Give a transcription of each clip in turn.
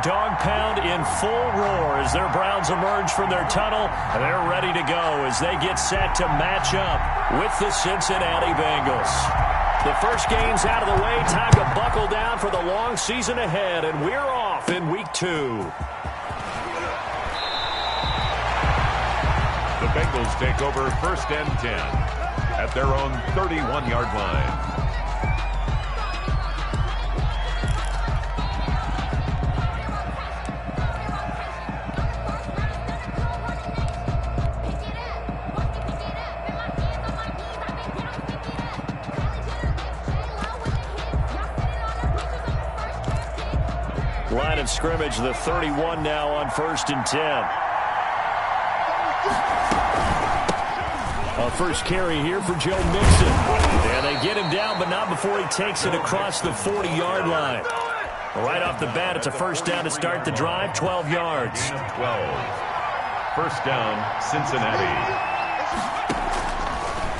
Dog pound in full roar as their Browns emerge from their tunnel, and they're ready to go as they get set to match up with the Cincinnati Bengals. The first game's out of the way. Time to buckle down for the long season ahead, and we're off in Week 2. The Bengals take over 1st and 10 at their own 31-yard line. Line of scrimmage, the 31 now on 1st and 10. A first carry here for Joe Mixon. And they get him down, but not before he takes it across the 40-yard line. Right off the bat, it's a first down to start the drive, 12 yards. 12. First down, Cincinnati.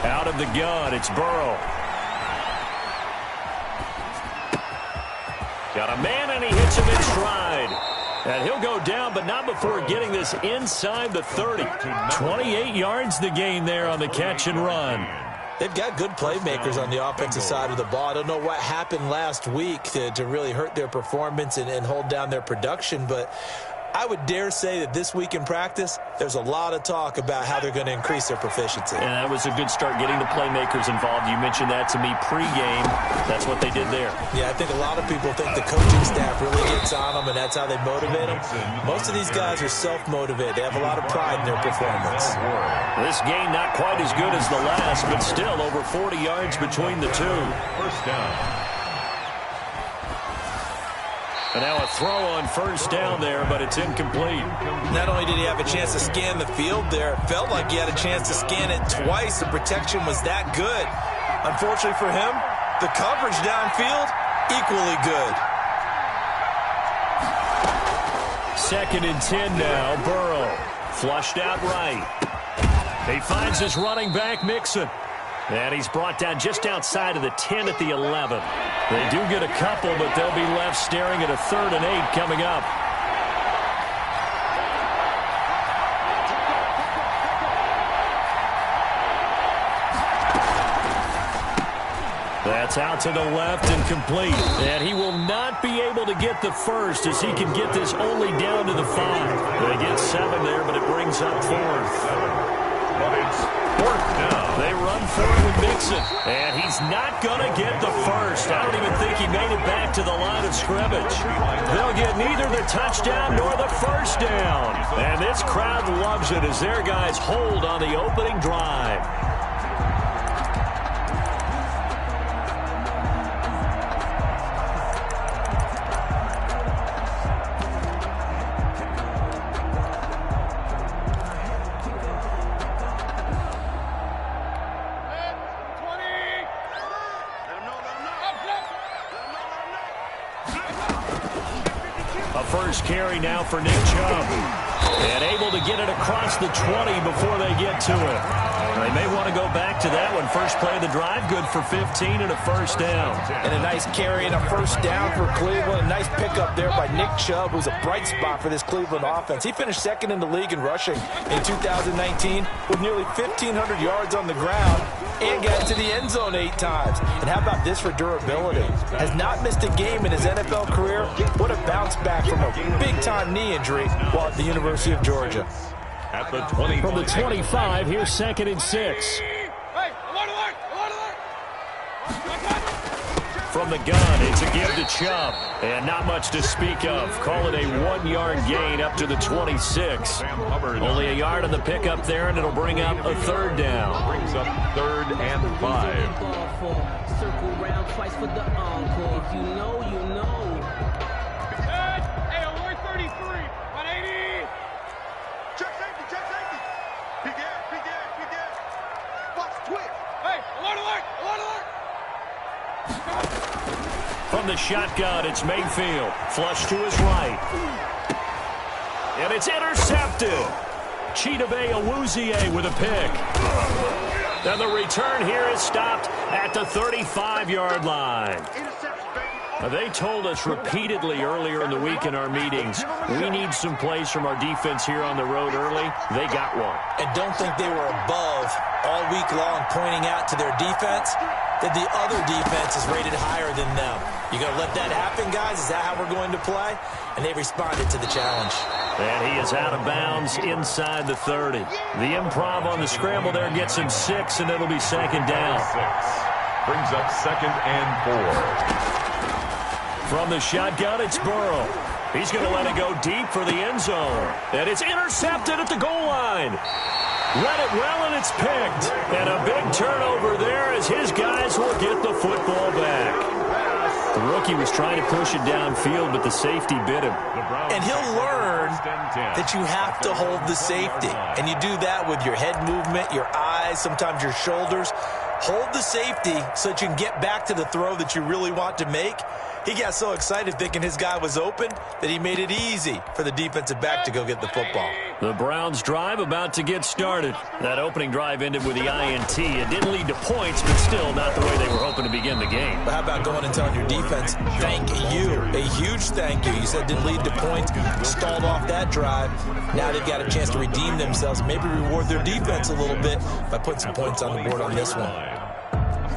Out of the gun, it's Burrow. Got a man, and he hits him in stride. And he'll go down, but not before getting this inside the 30. 28 yards the gain there on the catch and run. They've got good playmakers on the offensive side of the ball. I don't know what happened last week to really hurt their performance and hold down their production, but I would dare say that this week in practice, there's a lot of talk about how they're going to increase their proficiency. And that was a good start getting the playmakers involved. You mentioned that to me pregame. That's what they did there. Yeah, I think a lot of people think the coaching staff really gets on them, and that's how they motivate them. Most of these guys are self-motivated. They have a lot of pride in their performance. This game not quite as good as the last, but still over 40 yards between the two. First down. And now a throw on first down there, but it's incomplete. Not only did he have a chance to scan the field there, it felt like he had a chance to scan it twice. The protection was that good. Unfortunately for him, the coverage downfield, equally good. 2nd and 10 now, Burrow. Flushed out right. He finds his running back, Mixon. And he's brought down just outside of the 10 at the 11. They do get a couple, but they'll be left staring at a 3rd and 8 coming up. That's out to the left and complete. And he will not be able to get the first as he can get this only down to the 5. They get 7 there, but it brings up 4th. But it's 4th down. They run for it with Mixon, and he's not going to get the first. I don't even think he made it back to the line of scrimmage. They'll get neither the touchdown nor the first down. And this crowd loves it as their guys hold on the opening drive. First carry now for Nick Chubb. And able to get it across the 20 before they get to it. They may want to go back to that one. First play of the drive, good for 15 and a first down. And a nice carry and a first down for Cleveland. A nice pickup there by Nick Chubb, who's a bright spot for this Cleveland offense. He finished 2nd in the league in rushing in 2019 with nearly 1,500 yards on the ground and got to the end zone 8 times. And how about this for durability? Has not missed a game in his NFL career. What a bounce back from a big-time knee injury while at the University of Georgia. At the 25. From the 25, here's 2nd and 6. From the gun, it's a give to Chubb. And not much to speak of. Call it a 1-yard gain up to the 26. Only a yard on the pickup there, and it'll bring up a 3rd down. Brings up 3rd and 5. Circle round twice for the encore. If you know, you know. Hey, on 33, 180. Check safety, check safety. Big air. Watch twitch. Hey, alert. From the shotgun, it's Mayfield. Flush to his right. And it's intercepted. Chidobe Awuzie with a pick. And the return here is stopped at the 35-yard line. Interception, baby. They told us repeatedly earlier in the week in our meetings, we need some plays from our defense here on the road early. They got one. And don't think they were above all week long pointing out to their defense that the other defense is rated higher than them. You going to let that happen, guys? Is that how we're going to play? And they responded to the challenge. And he is out of bounds inside the 30. The improv on the scramble there gets him 6, and it'll be second down. 6. Brings up 2nd and 4. From the shotgun, it's Burrow. He's going to let it go deep for the end zone. And it's intercepted at the goal line. Read it well, and it's picked. And a big turnover there as his guys will get the football back. The rookie was trying to push it downfield, but the safety bit him. And he'll learn that you have to hold the safety. And you do that with your head movement, your eyes, sometimes your shoulders. Hold the safety so that you can get back to the throw that you really want to make. He got so excited thinking his guy was open that he made it easy for the defensive back to go get the football. The Browns drive about to get started. That opening drive ended with the INT. It didn't lead to points, but still not the way they were hoping to begin the game. But how about going and telling your defense, thank you, a huge thank you. You said it didn't lead to points, stalled off that drive. Now they've got a chance to redeem themselves, maybe reward their defense a little bit by putting some points on the board on this one.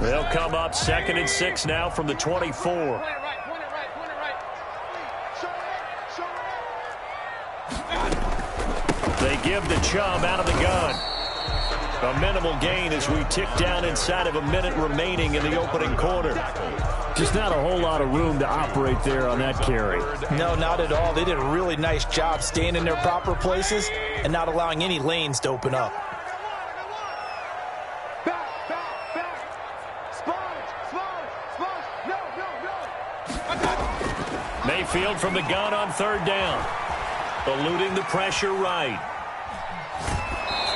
They'll come up 2nd and 6 now from the 24. They give the Chubb out of the gun. A minimal gain as we tick down inside of a minute remaining in the opening quarter. Just not a whole lot of room to operate there on that carry. No, not at all. They did a really nice job staying in their proper places and not allowing any lanes to open up. Mayfield from the gun on 3rd down. Eluding the pressure right.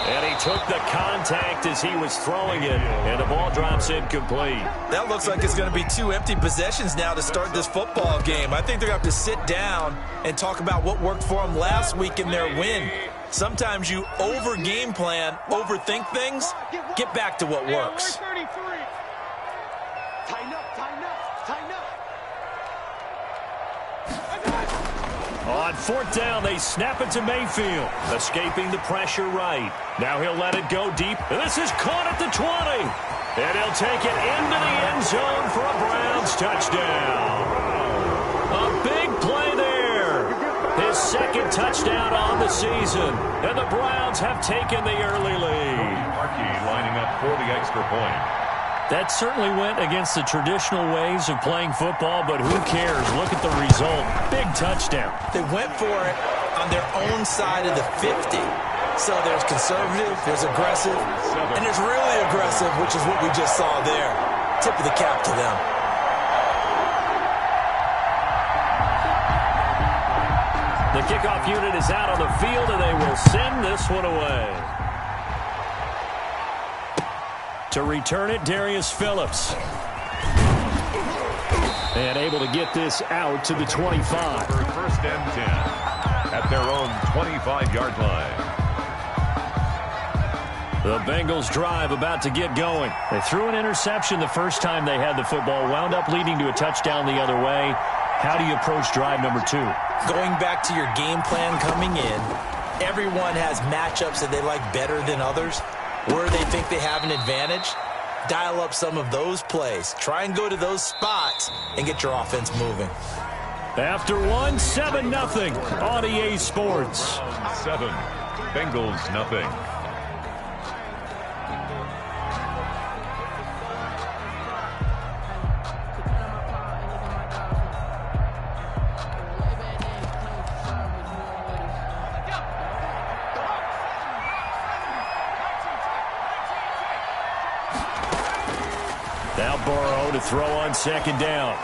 And he took the contact as he was throwing it, and the ball drops incomplete. That looks like it's going to be 2 empty possessions now to start this football game. I think they're going to have to sit down and talk about what worked for them last week in their win. Sometimes you over-game plan, overthink things, get back to what works. On 4th down, they snap it to Mayfield, escaping the pressure right. Now he'll let it go deep. This is caught at the 20. And he'll take it into the end zone for a Browns touchdown. A big play there. His 2nd touchdown on the season. And the Browns have taken the early lead. Markey lining up for the extra point. That certainly went against the traditional ways of playing football, but who cares? Look at the result. Big touchdown. They went for it on their own side of the 50. So there's conservative, there's aggressive, and there's really aggressive, which is what we just saw there. Tip of the cap to them. The kickoff unit is out on the field, and they will send this one away. To return it, Darius Phillips. And able to get this out to the 25. For 1st and 10 at their own 25-yard line. The Bengals drive about to get going. They threw an interception the first time they had the football, wound up leading to a touchdown the other way. How do you approach drive number 2? Going back to your game plan coming in, everyone has matchups that they like better than others. Where they think they have an advantage, dial up some of those plays. Try and go to those spots and get your offense moving. After 7-0 on EA Sports. 7, Bengals nothing. Now Burrow to throw on 2nd down.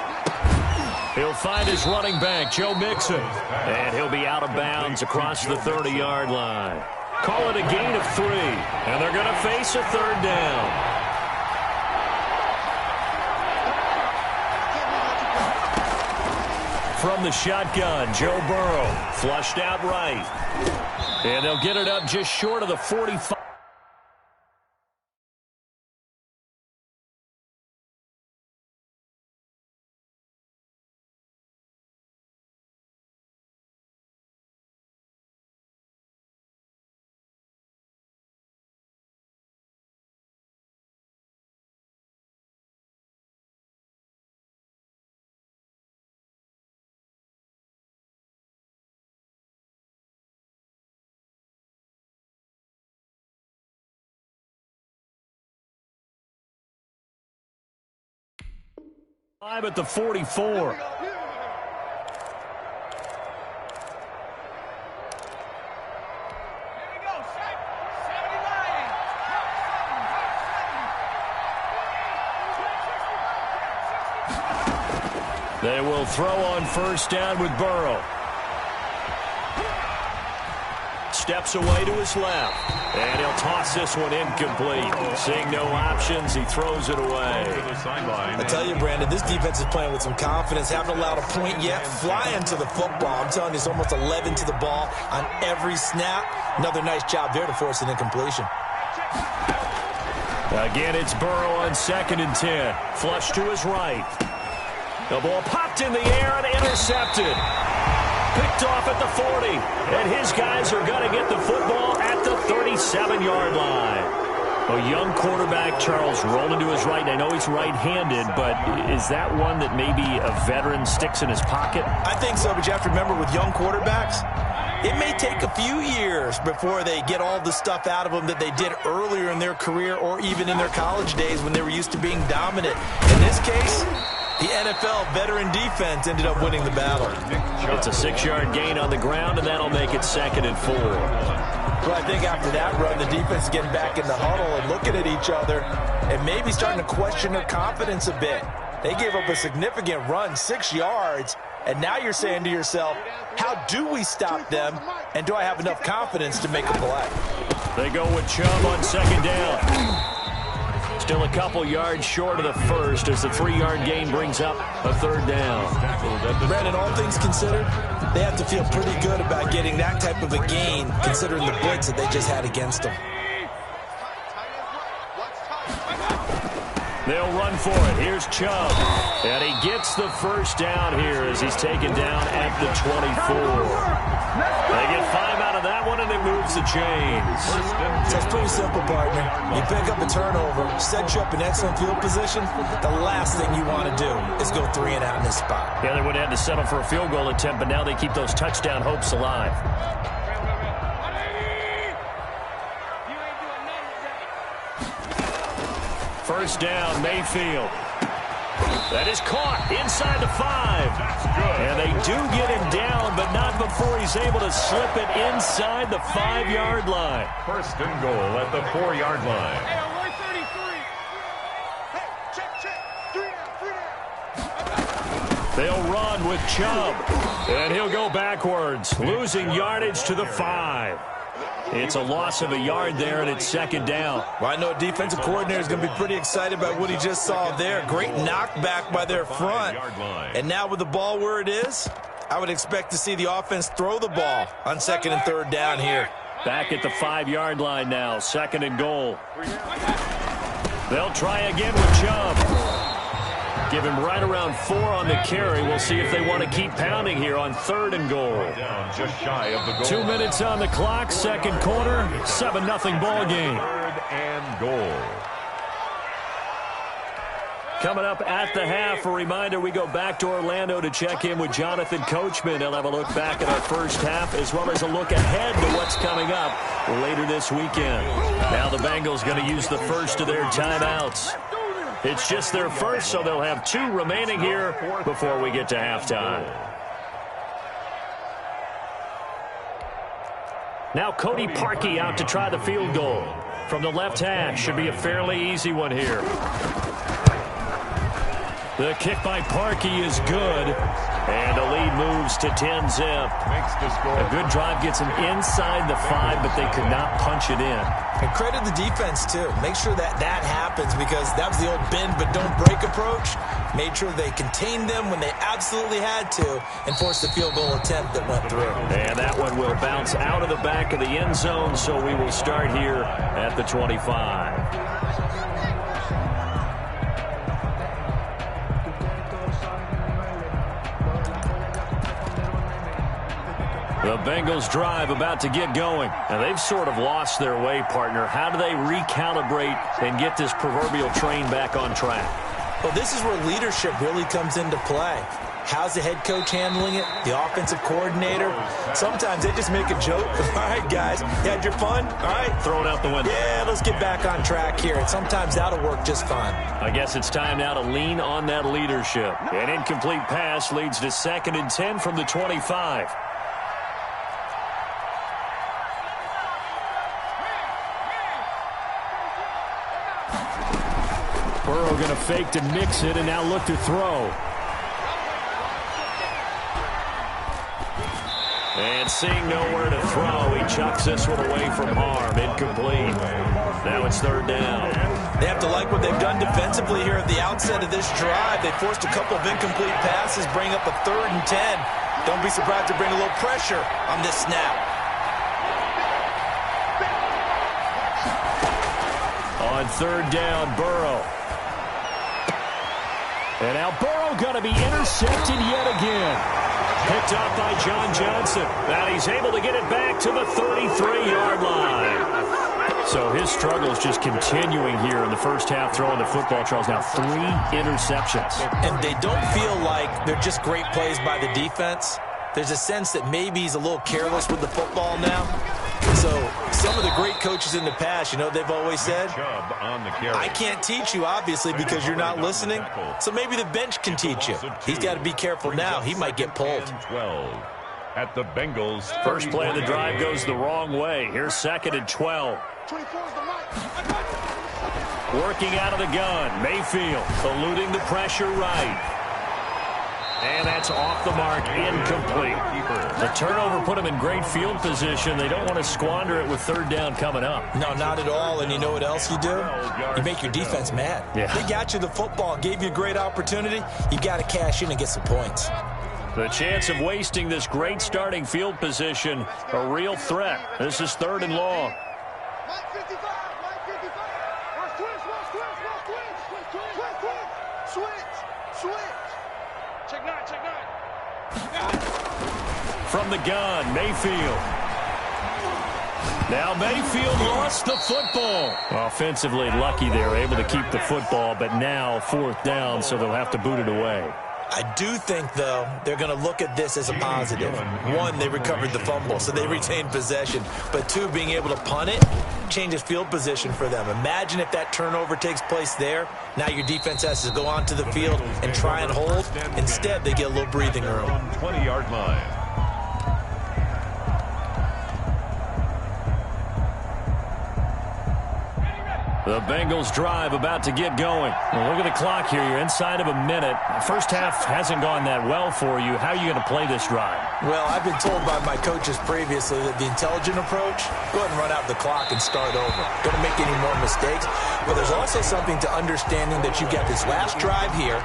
He'll find his running back, Joe Mixon. And he'll be out of bounds across the 30-yard line. Call it a gain of 3. And they're going to face a 3rd down. From the shotgun, Joe Burrow flushed out right. And they'll get it up just short of the 45. 5 at the 44. They will throw on first down with Burrow. Steps away to his left. And he'll toss this one incomplete. Seeing no options, he throws it away. I tell you, Brandon, this defense is playing with some confidence. Haven't allowed a point yet. Flying to the football. I'm telling you, it's almost 11 to the ball on every snap. Another nice job there to force an incompletion. Again, it's Burrow on 2nd and 10. Flush to his right. The ball popped in the air and intercepted. Picked off at the 40. And his guys are going to get the football at the 37-yard line. A young quarterback, Charles, rolling to his right. I know he's right-handed, but is that one that maybe a veteran sticks in his pocket? I think so, but you have to remember with young quarterbacks, it may take a few years before they get all the stuff out of them that they did earlier in their career or even in their college days when they were used to being dominant. In this case, the NFL veteran defense ended up winning the battle. It's a 6-yard gain on the ground, and that'll make it 2nd and 4. Well, I think after that run, the defense is getting back in the huddle and looking at each other and maybe starting to question their confidence a bit. They gave up a significant run, 6 yards, and now you're saying to yourself, how do we stop them, and do I have enough confidence to make a play? They go with Chubb on 2nd down. Still a couple yards short of the first as the 3-yard gain brings up a 3rd down. Brandon, all things considered, they have to feel pretty good about getting that type of a gain considering the blitz that they just had against them. They'll run for it. Here's Chubb. And he gets the first down here as he's taken down at the 24. They get 5 out of that one, and it moves the chains. So it's pretty simple, partner. You pick up a turnover, set you up in excellent field position. The last thing you want to do is go 3 and out in this spot. Yeah, they would have had to settle for a field goal attempt, but now they keep those touchdown hopes alive. First down, Mayfield. That is caught inside the 5. And they do get him down, but not before he's able to slip it inside the 5-yard line. 1st and goal at the 4-yard line. Hey, on 133. Hey, check. 3 down. They'll run with Chubb. And he'll go backwards, losing yardage to the 5. It's a loss of a yard there, and it's 2nd down. Well, I know a defensive coordinator is going to be pretty excited about what he just saw there. Great knockback by their front. And now with the ball where it is, I would expect to see the offense throw the ball on 2nd and 3rd down here. Back at the 5-yard line now, 2nd and goal. They'll try again with Chubb. Give him right around 4 on the carry. We'll see if they want to keep pounding here on 3rd and goal. Down just shy of the goal. 2 minutes on the clock, 2nd quarter, 7-0 ball game. 3rd and goal. Coming up at the half, a reminder, we go back to Orlando to check in with Jonathan Coachman. He'll have a look back at our first half as well as a look ahead to what's coming up later this weekend. Now the Bengals going to use the first of their timeouts. It's just their first, so they'll have 2 remaining here before we get to halftime. Now Cody Parkey out to try the field goal. From the left hash, should be a fairly easy one here. The kick by Parkey is good. And the lead moves to 10-zip. A good drive gets them inside the 5, but they could not punch it in. And credit the defense, too. Make sure that happens because that was the old bend but don't break approach. Made sure they contained them when they absolutely had to and forced the field goal attempt that went through. And that one will bounce out of the back of the end zone, so we will start here at the 25. The Bengals drive about to get going. Now, they've sort of lost their way, partner. How do they recalibrate and get this proverbial train back on track? Well, this is where leadership really comes into play. How's the head coach handling it? The offensive coordinator? Sometimes they just make a joke. All right, guys, you had your fun? All right. Throw it out the window. Yeah, let's get back on track here. And sometimes that'll work just fine. I guess it's time now to lean on that leadership. An incomplete pass leads to 2nd and 10 from the 25. Burrow going to fake to mix it and now look to throw. And seeing nowhere to throw, he chucks this one away from harm. Incomplete. Now it's 3rd down. They have to like what they've done defensively here at the outset of this drive. They forced a couple of incomplete passes, bring up a 3rd and 10. Don't be surprised to bring a little pressure on this snap. On 3rd down, Burrow. And now Burrow going to be intercepted yet again. Picked up by John Johnson. And he's able to get it back to the 33-yard line. So his struggle is just continuing here in the first half, throwing the football. Charles, now 3 interceptions. And they don't feel like they're just great plays by the defense. There's a sense that maybe he's a little careless with the football now. So some of the great coaches in the past, you know, they've always said, I can't teach you, obviously, because you're not listening. So maybe the bench can teach you. He's got to be careful now. He might get pulled. 12 at the Bengals. First play of the drive goes the wrong way. Here's 2nd and 12. Working out of the gun. Mayfield eluding the pressure right. And that's off the mark, incomplete. The turnover put them in great field position. They don't want to squander it with 3rd down coming up. No, not at all. And you know what else you do? You make your defense mad. Yeah. They got you the football, gave you a great opportunity. You got to cash in and get some points. The chance of wasting this great starting field position, a real threat. This is 3rd and long. From the gun, Mayfield. Now Mayfield lost the football. Offensively lucky they're able to keep the football, but now 4th down, so they'll have to boot it away. I do think, though, they're going to look at this as a positive. 1, they recovered the fumble, so they retained possession. But 2, being able to punt it changes field position for them. Imagine if that turnover takes place there. Now your defense has to go onto the field and try and hold. Instead, they get a little breathing room. 20-yard line. The Bengals drive about to get going. Well, look at the clock here. You're inside of a minute. First half hasn't gone that well for you. How are you going to play this drive? Well, I've been told by my coaches previously that the intelligent approach, go ahead and run out the clock and start over. Don't make any more mistakes. But there's also something to understanding that you get this last drive here.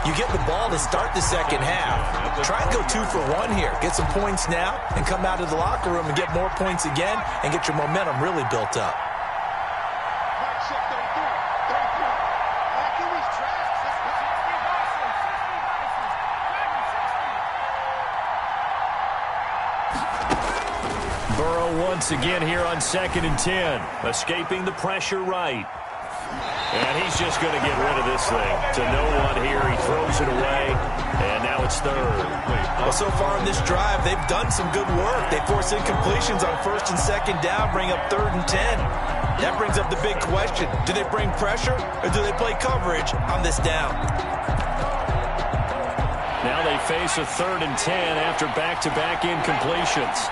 You get the ball to start the second half. Try and go 2 for 1 here. Get some points now and come out of the locker room and get more points again and get your momentum really built up. Once again here on 2nd and 10. Escaping the pressure right. And he's just going to get rid of this thing. To no one here. He throws it away. And now it's 3rd. Well, so far in this drive, they've done some good work. They force incompletions on 1st and 2nd down, bring up 3rd and 10. That brings up the big question. Do they bring pressure or do they play coverage on this down? Now they face a 3rd and 10 after back-to-back incompletions.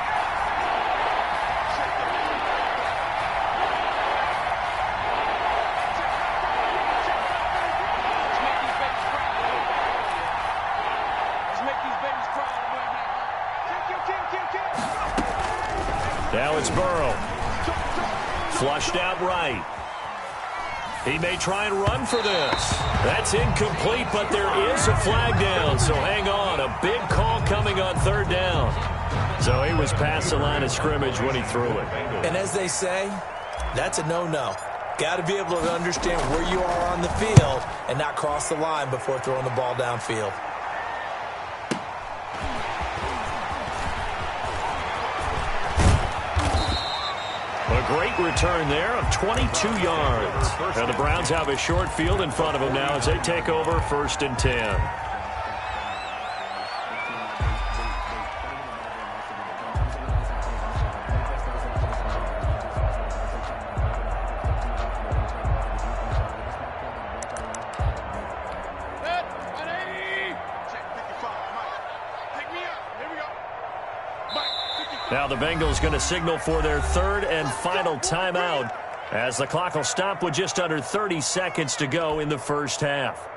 Now it's Burrow. Flushed out right. He may try and run for this. That's incomplete, but there is a flag down, so hang on. A big call coming on 3rd down. So he was past the line of scrimmage when he threw it. And as they say, that's a no-no. Got to be able to understand where you are on the field and not cross the line before throwing the ball downfield. A great return there of 22 yards. Now the Browns have a short field in front of them now as they take over 1st and 10. Now the Bengals going to signal for their third and final timeout as the clock will stop with just under 30 seconds to go in the first half.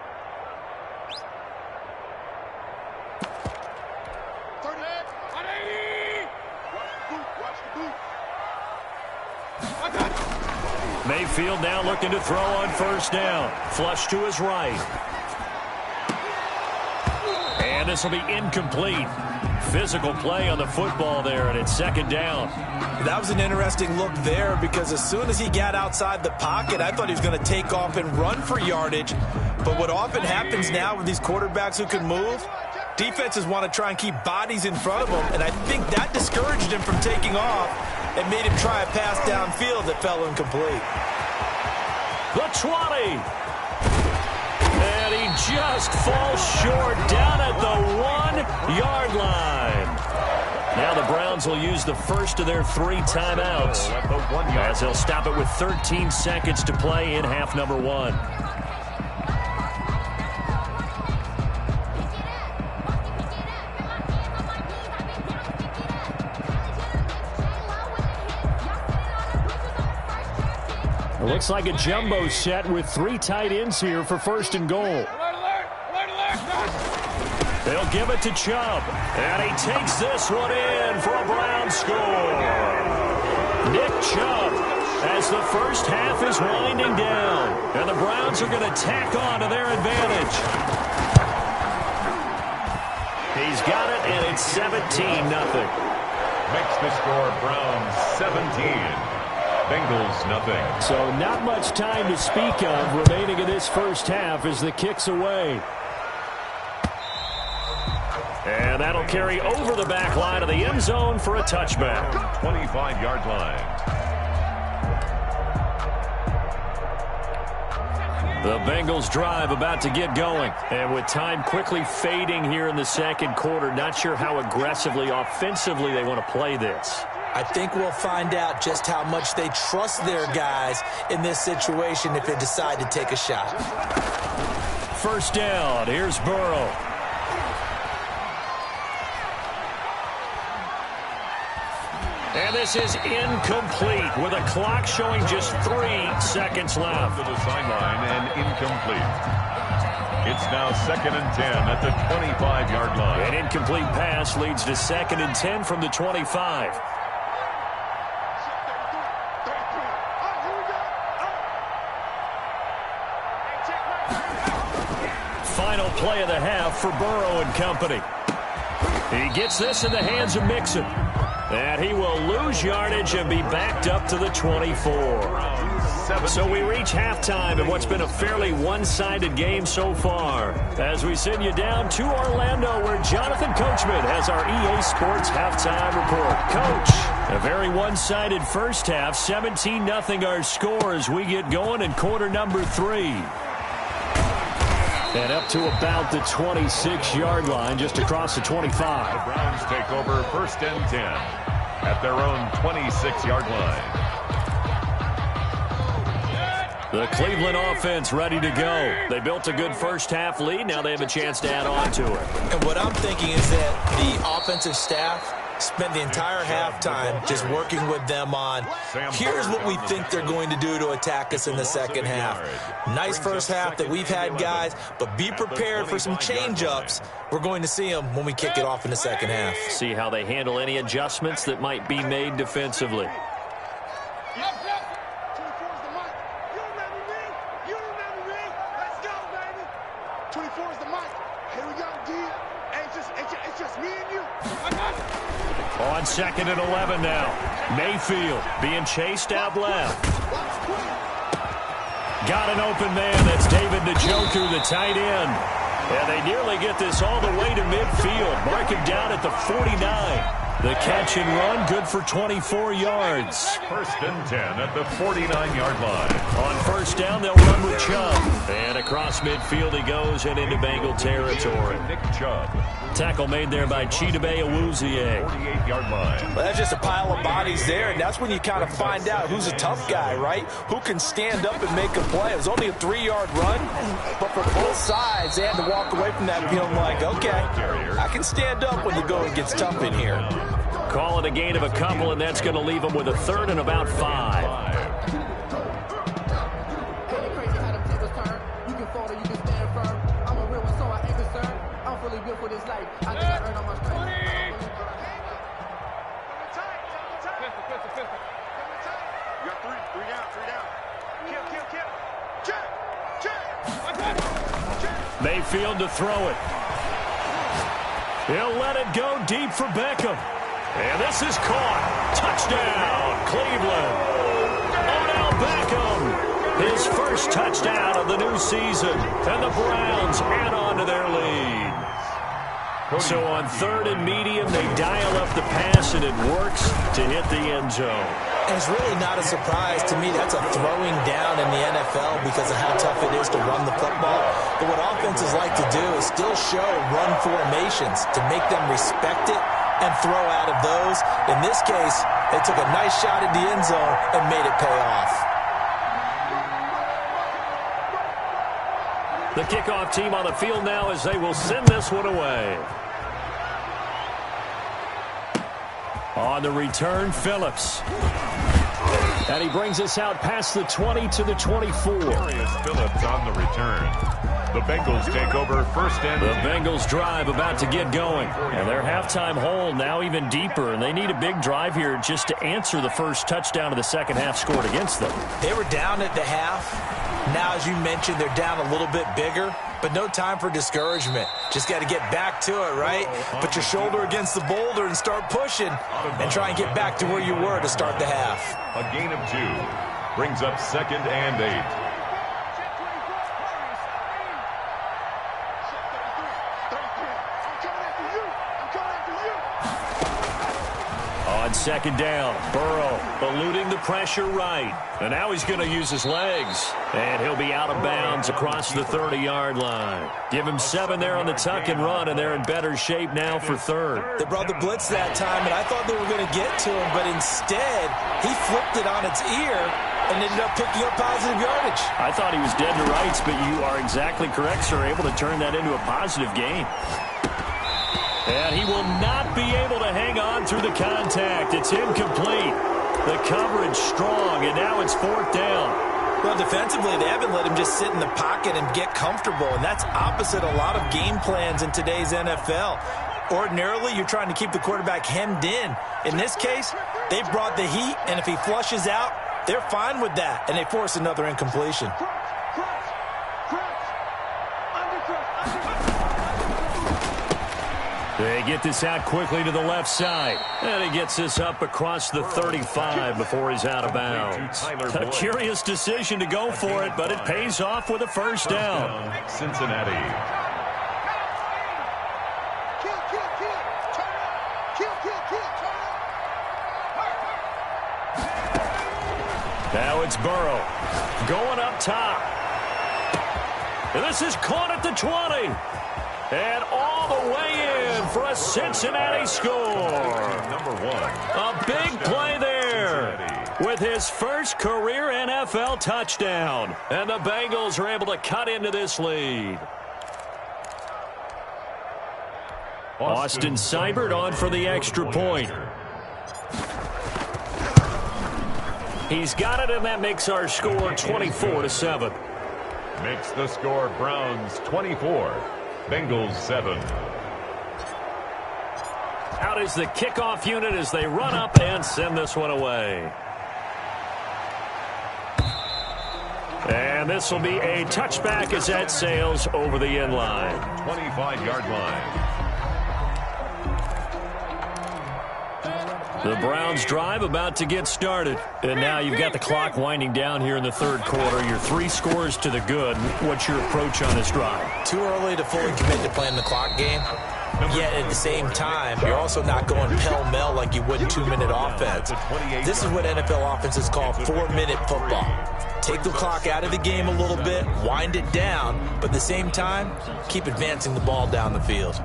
Mayfield now looking to throw on first down. Flush to his right. And this will be incomplete. Physical play on the football there, and it's second down. That was an interesting look there because as soon as he got outside the pocket, I thought he was going to take off and run for yardage. But what often happens now with these quarterbacks who can move, defenses want to try and keep bodies in front of them, and I think that discouraged him from taking off and made him try a pass downfield that fell incomplete. The 20. And he just falls short down at the 1-yard line. Now the Browns will use the first of their 3 timeouts as they'll stop it with 13 seconds to play in half number 1. It looks like a jumbo set with 3 tight ends here for first and goal. They'll give it to Chubb, and he takes this one in for a Brown score. Nick Chubb, as the first half is winding down, and the Browns are going to tack on to their advantage. He's got it, and it's 17-0. Makes the score Browns 17. Bengals nothing. So not much time to speak of remaining in this first half as the kick's away. And that'll carry over the back line of the end zone for a touchback. 25-yard line. The Bengals drive about to get going. And with time quickly fading here in the second quarter, not sure how aggressively, offensively they want to play this. I think we'll find out just how much they trust their guys in this situation if they decide to take a shot. First down. Here's Burrow. And this is incomplete with a clock showing just 3 seconds left. To the sideline and incomplete. It's now 2nd and 10 at the 25-yard line. An incomplete pass leads to 2nd and 10 from the 25. Final play of the half for Burrow and company. He gets this in the hands of Mixon. And he will lose yardage and be backed up to the 24. So we reach halftime in what's been a fairly one-sided game so far. As we send you down to Orlando where Jonathan Coachman has our EA Sports halftime report. Coach, a very one-sided first half. 17-0 our score as we get going in quarter number 3. And up to about the 26-yard line, just across the 25. The Browns take over 1st and 10 at their own 26-yard line. The Cleveland offense ready to go. They built a good first half lead. Now they have a chance to add on to it. And what I'm thinking is that the offensive staff spent the entire halftime just working with them on, here's what we think they're going to do to attack us in the second half. Nice first half that we've had, guys, but be prepared for some change-ups. We're going to see them when we kick it off in the second half. See how they handle any adjustments that might be made defensively. On 2nd and 11 now. Mayfield being chased out left. Got an open man. That's David Njoku, the tight end. And they nearly get this all the way to midfield. Mark him down at the 49. The catch and run, good for 24 yards. 1st and 10 at the 49-yard line. On first down, they'll run with Chubb. And across midfield he goes and into Bengal territory. Nick Chubb. Tackle made there by Chidobe Awuzie. 48-yard line. Well, that's just a pile of bodies there, and that's when you kind of find out who's a tough guy, right? Who can stand up and make a play. It was only a 3-yard run, but for both sides, they had to walk away from that feeling like, okay, I can stand up when the going gets tough in here. Call it a gain of a couple, and that's going to leave them with a 3rd and about 5. For this life, I think I earned all my strength. You got three down. Kill. Check. Mayfield to throw it. He'll let it go deep for Beckham. And this is caught. Touchdown, Cleveland. Odell Beckham. His first touchdown of the new season. And the Browns add on to their lead. So on 3rd and medium, they dial up the pass, and it works to hit the end zone. And it's really not a surprise to me. That's a throwing down in the NFL because of how tough it is to run the football. But what offenses like to do is still show run formations to make them respect it and throw out of those. In this case, they took a nice shot at the end zone and made it pay off. The kickoff team on the field now as they will send this one away. On the return, Phillips. And he brings us out past the 20 to the 24. Darius Phillips on the return. The Bengals take over 1st and The Bengals drive about to get going. And their halftime hole now even deeper. And they need a big drive here just to answer the first touchdown of the second half scored against them. They were down at the half. Now, as you mentioned, they're down a little bit bigger, but no time for discouragement. Just got to get back to it, right? Put your shoulder against the boulder and start pushing and try and get back to where you were to start the half. a gain of 2. Brings up 2nd and 8. On 2nd down, Burrow eluding the pressure right. And now he's going to use his legs. And he'll be out of bounds across the 30-yard line. Give him 7 there on the tuck and run, and they're in better shape now for 3rd. They brought the blitz that time, and I thought they were going to get to him, but instead, he flipped it on its ear and ended up picking up positive yardage. I thought he was dead to rights, but you are exactly correct, sir. Able to turn that into a positive gain. And he will not be able to hang on through the contact. It's incomplete. The coverage strong, and now it's 4th down. Well, defensively, they haven't let him just sit in the pocket and get comfortable, and that's opposite a lot of game plans in today's NFL. Ordinarily, you're trying to keep the quarterback hemmed in. In this case, they brought the heat, and if he flushes out, they're fine with that, and they force another incompletion. They get this out quickly to the left side. And he gets this up across the 35 before he's out of bounds. A curious decision to go for it, but it pays off with a 1st down. Cincinnati. Now it's Burrow going up top. And this is caught at the 20. And all the way in for a Cincinnati score. Number 1. A big play there with his first career NFL touchdown. And the Bengals are able to cut into this lead. Austin Seibert on for the extra point. He's got it, and that makes our score 24-7. Makes the score Browns 24. Bengals 7. Out is the kickoff unit as they run up and send this one away. And this will be a touchback as that sails over the end line. 25-yard line. The Browns drive about to get started. And now you've got the clock winding down here in the 3rd quarter. Your 3 scores to the good. What's your approach on this drive? Too early to fully commit to playing the clock game. Yet at the same time, you're also not going pell-mell like you would 2-minute offense. This is what NFL offenses call 4-minute football. Take the clock out of the game a little bit, wind it down, but at the same time, keep advancing the ball down the field.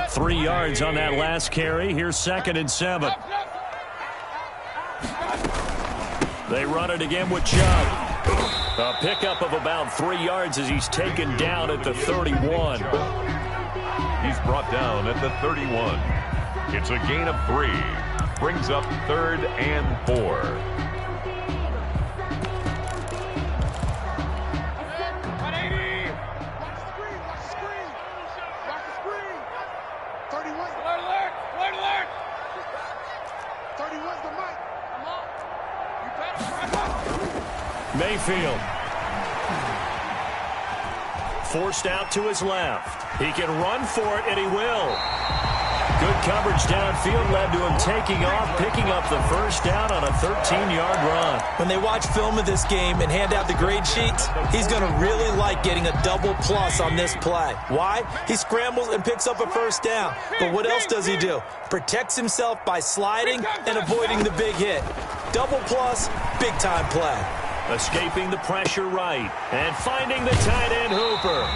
3 yards on that last carry. Here's 2nd and 7. They run it again with Chubb. A pickup of about 3 yards as he's taken down at the 31. He's brought down at the 31. It's a gain of 3. Brings up 3rd and 4. Watch the screen. 31. Alert. 31's the mic. Come on. You better. Mayfield. Forced out to his left. He can run for it, and he will. Good coverage downfield led to him taking off, picking up the first down on a 13-yard run. When they watch film of this game and hand out the grade sheets, he's going to really like getting a double plus on this play. Why? He scrambles and picks up a first down. But what else does he do? Protects himself by sliding and avoiding the big hit. Double plus, big-time play. Escaping the pressure right and finding the tight end Hooper.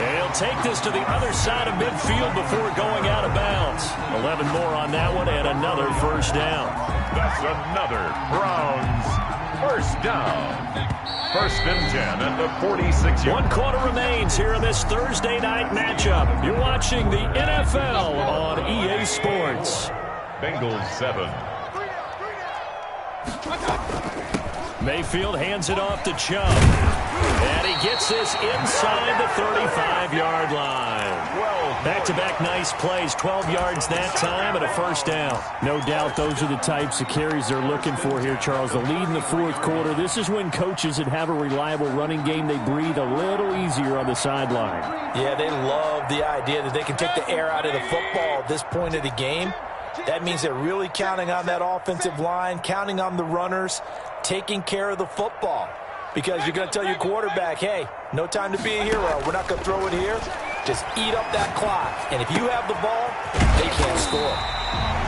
And he'll take this to the other side of midfield before going out of bounds. 11 more on that one and another first down. That's another Browns first down. 1st and 10 at the 46-yard. 1 quarter remains here in this Thursday night matchup. You're watching the NFL on EA Sports. Bengals 7. Mayfield hands it off to Chubb. And he gets this inside the 35-yard line. Back-to-back nice plays, 12 yards that time and a first down. No doubt those are the types of carries they're looking for here, Charles. The lead in the 4th quarter. This is when coaches that have a reliable running game, they breathe a little easier on the sideline. Yeah, they love the idea that they can take the air out of the football at this point of the game. That means they're really counting on that offensive line, counting on the runners, taking care of the football. Because you're going to tell your quarterback, hey, no time to be a hero. We're not going to throw it here. Just eat up that clock. And if you have the ball, they can't score.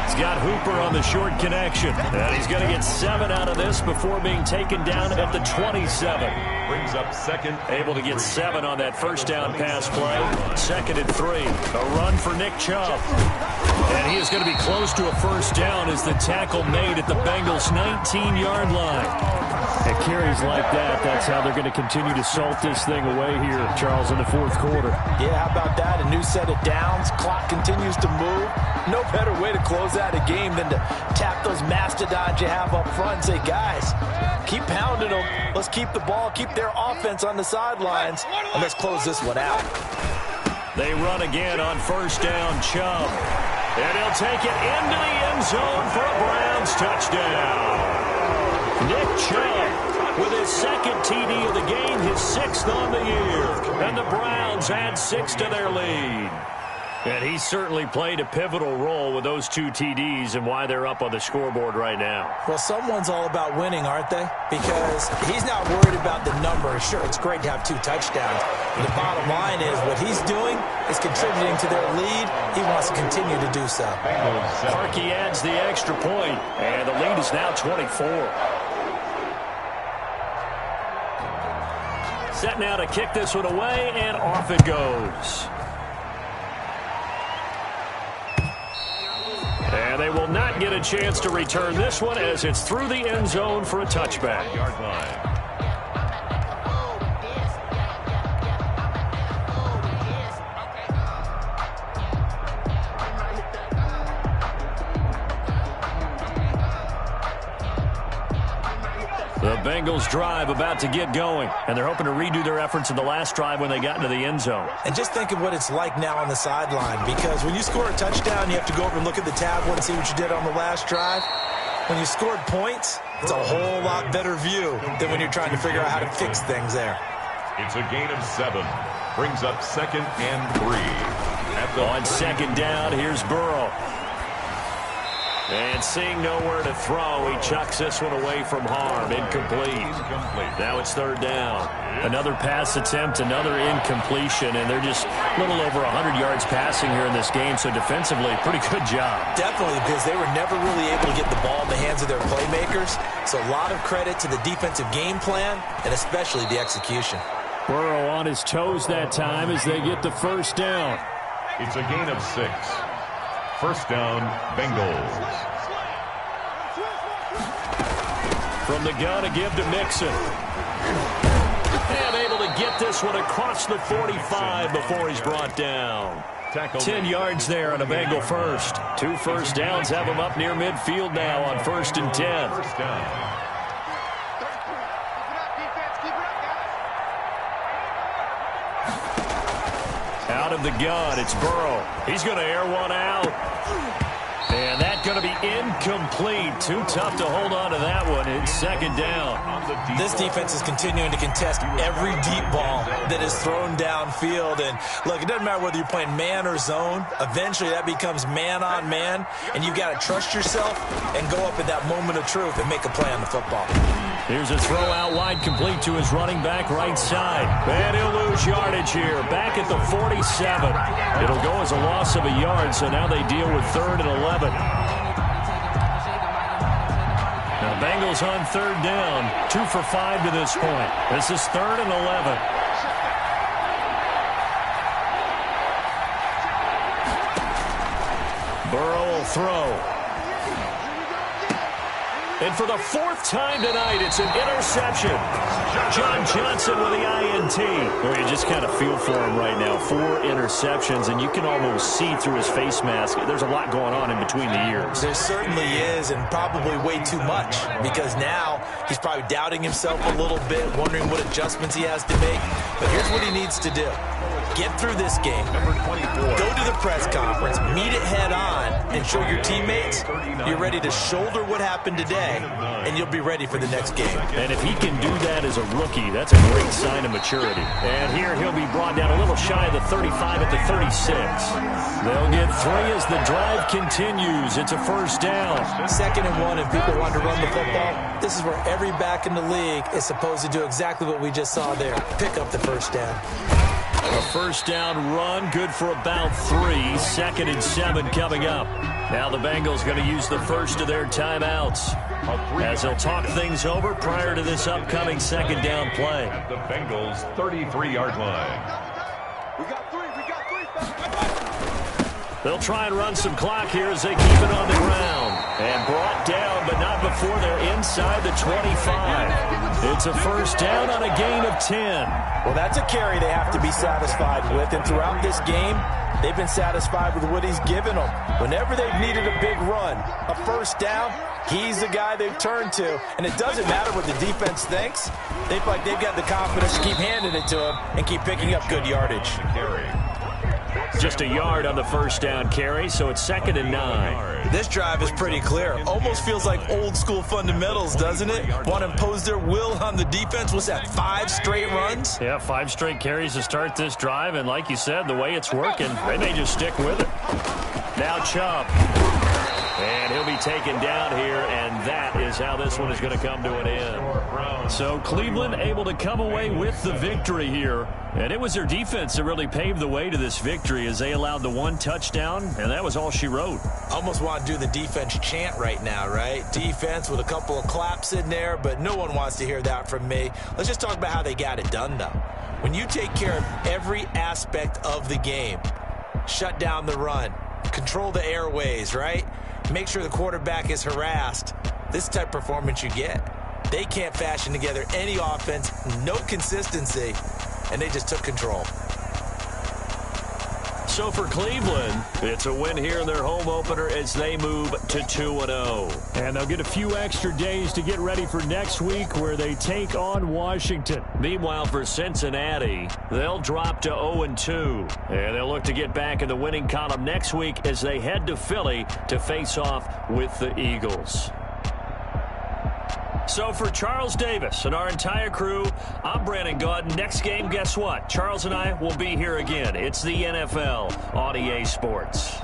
He's got Hooper on the short connection. And he's going to get 7 out of this before being taken down at the 27. Brings up 2nd. Able to get 7 on that first down pass play. 2nd and 3. A run for Nick Chubb. And he is going to be close to a first down as the tackle made at the Bengals' 19-yard line. At carries like that, that's how they're going to continue to salt this thing away here, Charles, in the 4th quarter. Yeah, how about that? A new set of downs. Clock continues to move. No better way to close out a game than to tap those mastodons you have up front and say, guys, keep pounding them. Let's keep the ball, keep their offense on the sidelines, and let's close this one out. They run again on first down, Chubb. And he'll take it into the end zone for a Browns touchdown. Nick Chubb with his 2nd TD of the game, his 6th on the year. And the Browns add 6 to their lead. And he certainly played a pivotal role with those 2 TDs and why they're up on the scoreboard right now. Well, someone's all about winning, aren't they? Because he's not worried about the number. Sure, it's great to have 2 touchdowns. But the bottom line is what he's doing is contributing to their lead. He wants to continue to do so. Parkey adds the extra point, and the lead is now 24. Set now to kick this one away, and off it goes. And they will not get a chance to return this one as it's through the end zone for a touchback. Yard line. The Bengals drive about to get going, and they're hoping to redo their efforts in the last drive when they got into the end zone. And just think of what it's like now on the sideline, because when you score a touchdown, you have to go over and look at the tablet and see what you did on the last drive. When you scored points, it's a whole lot better view than when you're trying to figure out how to fix things there. It's a gain of 7. Brings up 2nd and 3. On 2nd down, here's Burrow. And seeing nowhere to throw, he chucks this one away from harm. Incomplete. Now it's 3rd down. Another pass attempt, another incompletion, and they're just a little over 100 yards passing here in this game, so defensively, pretty good job. Definitely, because they were never really able to get the ball in the hands of their playmakers, so a lot of credit to the defensive game plan, and especially the execution. Burrow on his toes that time as they get the first down. It's a gain of 6. First down, Bengals. From the gun, a give to Mixon. And able to get this one across the 45 before he's brought down. tackle. 10 yards there on a Bengal first. 2 first downs have them up near midfield now on 1st and 10. First down. Out of the gun, it's Burrow. He's going to air one out. And that's going to be incomplete. Too tough to hold on to that one. It's 2nd down. This defense is continuing to contest every deep ball that is thrown downfield. And look, it doesn't matter whether you're playing man or zone. Eventually that becomes man on man. And you've got to trust yourself and go up at that moment of truth and make a play on the football. Here's a throw out wide, complete to his running back right side. And he'll lose yardage here. Back at the 47. It'll go as a loss of a yard, so now they deal with 3rd and 11. Now Bengals on 3rd down. 2 for 5 to this point. This is 3rd and 11. Burrow will throw. And for the 4th time tonight, it's an interception. John Johnson with the INT. Well, you just kind of feel for him right now. 4 interceptions, and you can almost see through his face mask. There's a lot going on in between the ears. There certainly is, and probably way too much, because now he's probably doubting himself a little bit, wondering what adjustments he has to make. But here's what he needs to do. Get through this game. Number 24. Go to the press conference, meet it head on, and show your teammates you're ready to shoulder what happened today, and you'll be ready for the next game. And if he can do that as a rookie, that's a great sign of maturity. And here he'll be brought down a little shy of the 35 at the 36. They'll get 3 as the drive continues. It's a 1st down. 2nd and 1, and people want to run the football. This is where every back in the league is supposed to do exactly what we just saw there. Pick up the 1st down. A 1st down run, good for about 3. 2nd and 7 coming up. Now the Bengals going to use the first of their timeouts as they'll talk things over prior to this upcoming 2nd down play. At the Bengals' 33-yard line. We got 3. We got 3. They'll try and run some clock here as they keep it on the ground. And brought down, but not before they're inside the 25. It's a 1st down on a gain of 10. Well, that's a carry they have to be satisfied with, and throughout this game, they've been satisfied with what he's given them. Whenever they've needed a big run, a 1st down, he's the guy they've turned to. And it doesn't matter what the defense thinks. They feel like they've got the confidence to keep handing it to him and keep picking up good yardage. Just a yard on the 1st down carry, so it's 2nd and 9. This drive is pretty clear. Almost feels like old school fundamentals, doesn't it? Want to impose their will on the defense. What's that, 5 straight runs? Yeah, 5 straight carries to start this drive, and like you said, the way it's working, they may just stick with it. Now Chubb. And he'll be taken down here, and that is how this one is going to come to an end. So Cleveland able to come away with the victory here. And it was their defense that really paved the way to this victory as they allowed the 1 touchdown, and that was all she wrote. Almost want to do the defense chant right now, right? Defense with a couple of claps in there, but no one wants to hear that from me. Let's just talk about how they got it done, though. When you take care of every aspect of the game, shut down the run, control the airways, right? Make sure the quarterback is harassed. This type of performance you get. They can't fashion together any offense, no consistency, and they just took control. So for Cleveland, it's a win here in their home opener as they move to 2-0. And they'll get a few extra days to get ready for next week where they take on Washington. Meanwhile, for Cincinnati, they'll drop to 0-2. And they'll look to get back in the winning column next week as they head to Philly to face off with the Eagles. So for Charles Davis and our entire crew, I'm Brandon Gaudin. Next game, guess what? Charles and I will be here again. It's the NFL on EA Sports.